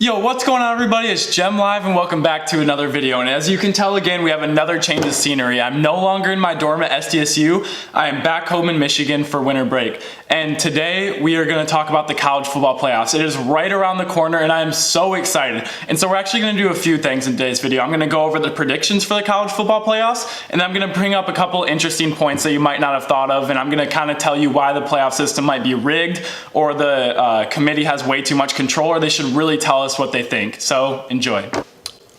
Yo, what's going on everybody? It's Gem Live and welcome back to another video. And as you can tell again, we have another change of scenery. I'm no longer in my dorm at SDSU. I am back home in Michigan for winter break. And today we are going to talk about the college football playoffs. It is right around the corner and I am so excited. And so we're actually going to do a few things in today's video. I'm going to go over the predictions for the college football playoffs, and then I'm going to bring up a couple interesting points that you might not have thought of, and I'm going to kind of tell you why the playoff system might be rigged, or the committee has way too much control, or they should really tell us what they think. So enjoy.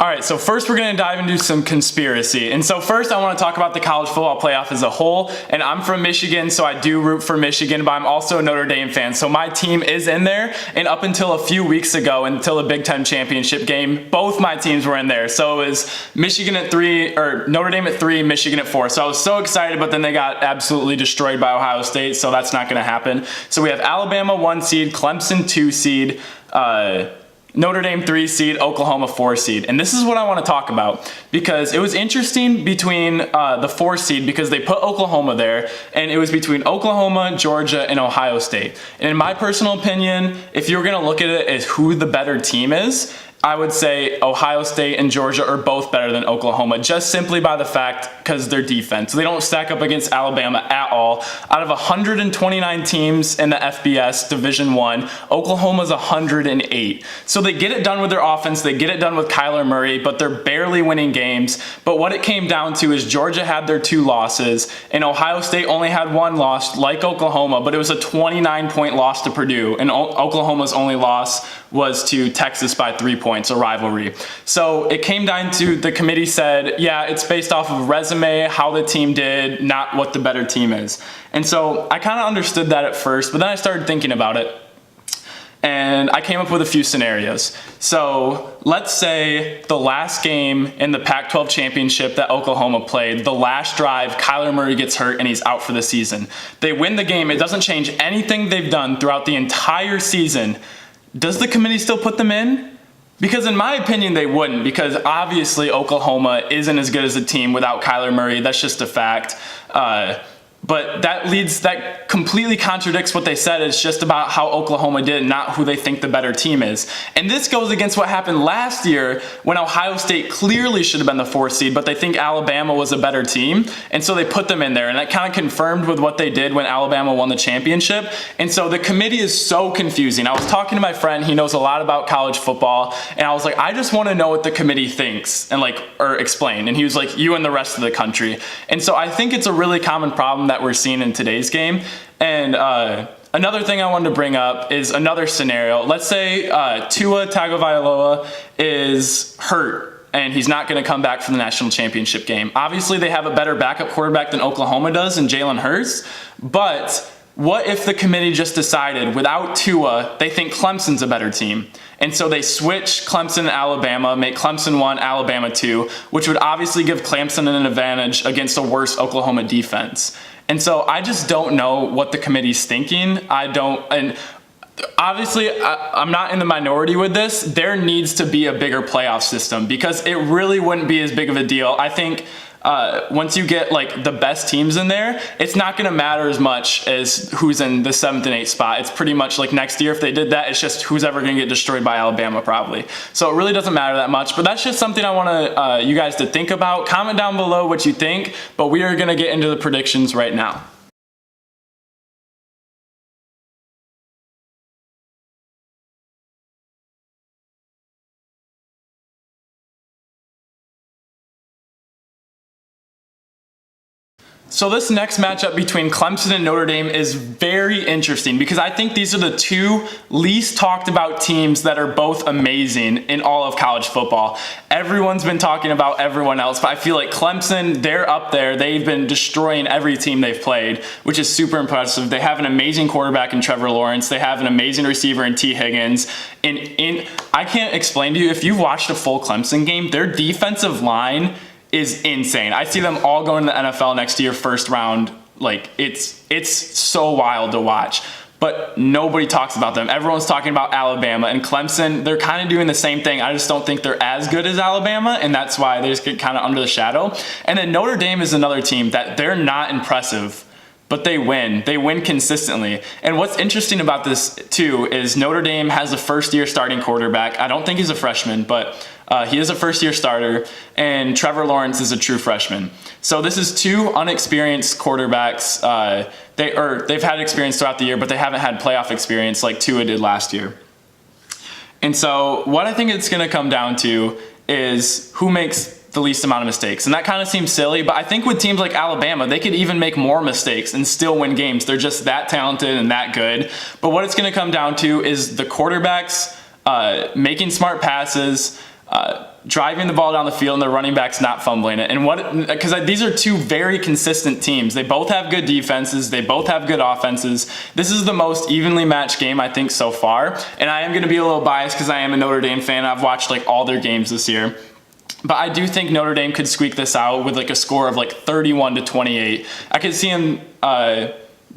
All right, so first we're going to dive into some conspiracy. And so first I want to talk about the college football playoff as a whole. And I'm from Michigan, so I do root for Michigan, but I'm also a Notre Dame fan. So my team is in there. And up until a few weeks ago, until the Big Ten championship game, both my teams were in there. So it was Michigan at 3, or Notre Dame at 3, Michigan at 4. So I was so excited, but then they got absolutely destroyed by Ohio State. So that's not going to happen. So we have Alabama 1 seed, Clemson 2 seed, Notre Dame 3 seed, Oklahoma 4 seed. And this is what I want to talk about, because it was interesting between the 4 seed, because they put Oklahoma there, and it was between Oklahoma, Georgia, and Ohio State. And in my personal opinion, if you're going to look at it as who the better team is, I would say Ohio State and Georgia are both better than Oklahoma, just simply by the fact because their defense. They don't stack up against Alabama at all. Out of 129 teams in the FBS Division I, Oklahoma's 108. So they get it done with their offense, they get it done with Kyler Murray, but they're barely winning games. But what it came down to is Georgia had their 2 losses, and Ohio State only had 1 loss, like Oklahoma, but it was a 29-point loss to Purdue, and Oklahoma's only loss was to Texas by 3 points, a rivalry. So it came down to, the committee said, yeah, it's based off of resume, how the team did, not what the better team is. And so I kind of understood that at first, but then I started thinking about it, and I came up with a few scenarios. So let's say the last game in the Pac-12 championship that Oklahoma played, the last drive, Kyler Murray gets hurt and he's out for the season. They win the game. It doesn't change anything they've done throughout the entire season. Does the committee still put them in? Because in my opinion, they wouldn't, because obviously Oklahoma isn't as good as a team without Kyler Murray. That's just a fact. But that completely contradicts what they said. It's just about how Oklahoma did, not who they think the better team is. And this goes against what happened last year when Ohio State clearly should have been the 4th seed, but they think Alabama was a better team. And so they put them in there. And that kind of confirmed with what they did when Alabama won the championship. And so the committee is so confusing. I was talking to my friend, he knows a lot about college football. And I was like, I just want to know what the committee thinks and or explain. And he was like, you and the rest of the country. And so I think it's a really common problem that we're seeing in today's game. And another thing I wanted to bring up is another scenario. Let's say Tua Tagovailoa is hurt and he's not going to come back for the national championship game. Obviously, they have a better backup quarterback than Oklahoma does in Jalen Hurts, but what if the committee just decided without Tua, they think Clemson's a better team? And so they switch Clemson and Alabama, make Clemson 1, Alabama 2, which would obviously give Clemson an advantage against a worse Oklahoma defense. And so I just don't know what the committee's thinking. And obviously I'm not in the minority with this. There needs to be a bigger playoff system, because it really wouldn't be as big of a deal. I think once you get the best teams in there, it's not going to matter as much as who's in the 7th and 8th spot. It's pretty much like next year if they did that, it's just who's ever going to get destroyed by Alabama probably. So it really doesn't matter that much, but that's just something I want you guys to think about. Comment down below what you think, but we are going to get into the predictions right now. So this next matchup between Clemson and Notre Dame is very interesting, because I think these are the 2 least talked about teams that are both amazing in all of college football. Everyone's been talking about everyone else, but I feel like Clemson, they're up there. They've been destroying every team they've played, which is super impressive. They have an amazing quarterback in Trevor Lawrence. They have an amazing receiver in T. Higgins. And I can't explain to you, if you've watched a full Clemson game, their defensive line is insane. I see them all going to the NFL next year, first round. It's so wild to watch, but nobody talks about them. Everyone's talking about Alabama and Clemson. They're kind of doing the same thing. I just don't think they're as good as Alabama, and that's why they just get kind of under the shadow. And then Notre Dame is another team that they're not impressive but they win. They win consistently. And what's interesting about this too is Notre Dame has a first-year starting quarterback. I don't think he's a freshman, but he is a first-year starter, and Trevor Lawrence is a true freshman. So this is two unexperienced quarterbacks. They've had experience throughout the year, but they haven't had playoff experience like Tua did last year. And so what I think it's going to come down to is who makes the least amount of mistakes. And that kind of seems silly, but I think with teams like Alabama, they could even make more mistakes and still win games. They're just that talented and that good. But what it's going to come down to is the quarterbacks making smart passes, driving the ball down the field, and the running backs not fumbling it. And because these are two very consistent teams. They both have good defenses. They both have good offenses. This is the most evenly matched game, I think, so far. And I am going to be a little biased because I am a Notre Dame fan. I've watched like all their games this year. But I do think Notre Dame could squeak this out with like a score of like 31-28. I could see them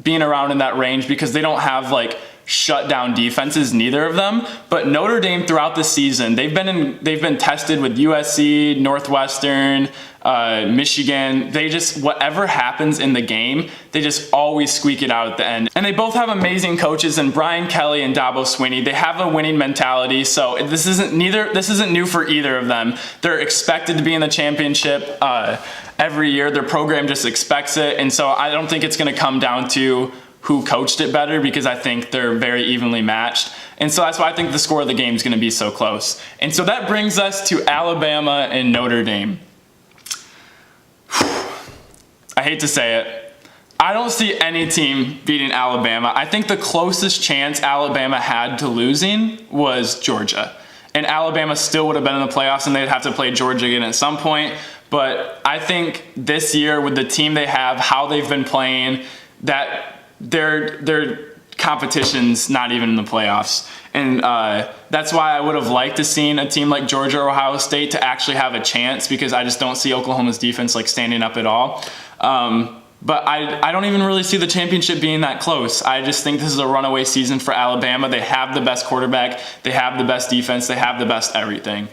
being around in that range because they don't have like shut down defenses, neither of them. But Notre Dame throughout the season, they've been tested with USC, Northwestern, Michigan. They just, whatever happens in the game, they just always squeak it out at the end. And they both have amazing coaches, and Brian Kelly and Dabo Swinney. They have a winning mentality, so this isn't new for either of them. They're expected to be in the championship every year. Their program just expects it, and so I don't think it's going to come down to who coached it better, because I think they're very evenly matched. And so that's why I think the score of the game is going to be so close. And so that brings us to Alabama and Notre Dame. I hate to say it. I don't see any team beating Alabama. I think the closest chance Alabama had to losing was Georgia. And Alabama still would have been in the playoffs, and they'd have to play Georgia again at some point. But I think this year, with the team they have, how they've been playing, that their competition's not even in the playoffs. And that's why I would have liked to seen a team like Georgia or Ohio State to actually have a chance, because I just don't see Oklahoma's defense like standing up at all. But I don't even really see the championship being that close. I just think this is a runaway season for Alabama. They have the best quarterback. They have the best defense. They have the best everything.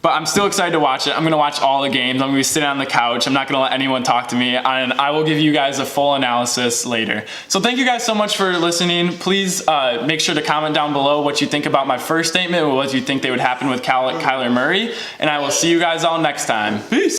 But I'm still excited to watch it. I'm going to watch all the games. I'm going to be sitting on the couch. I'm not going to let anyone talk to me. And I will give you guys a full analysis later. So thank you guys so much for listening. Please make sure to comment down below what you think about my first statement, or what you think they would happen with Kyler Murray. And I will see you guys all next time. Peace.